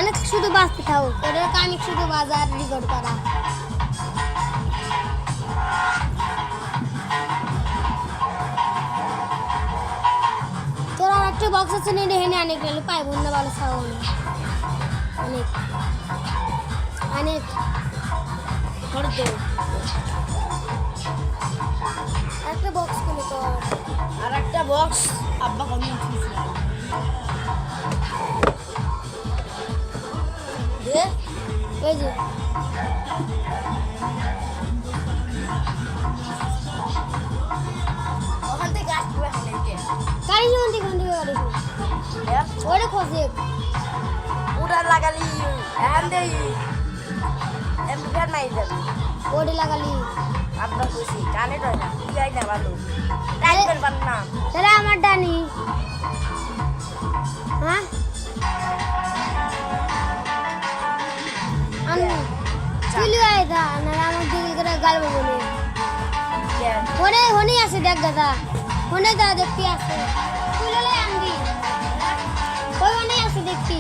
অনেক শুধু বাজতে থাও ওদের কানে শুধু বাজার রেকর্ড করা তোরা একটা বক্স আছে নিয়ে হেনে অনেক গেলে পাইব না ভালো খাওয়া অনেক অনেক হরদ একটা বক্স কিনে তো আর একটা বক্স আব্বা কমিয়ে দিয়েছিল দে এই যে ওখান থেকে আসবে হালেকে গাড়ি যখন দেখুন থেকে গাড়ি ওরে খোঁজে উড়া লাগালি এখান দিয়ে এমপিআর নাই যাবি ওরে লাগালি আব্বা খুশি কানে তো না ইয়াই না ভালো টাইপের বান না তাহলে আমার ডানি হ্যাঁ চিলি আইতা না আমার দিল করে গালবো বলে ফোনে ফোনে আছে দেখ দাদা ফোনে দা দেখতে আছে তুই ললে আনবি ওই ফোনে আছে দেখতি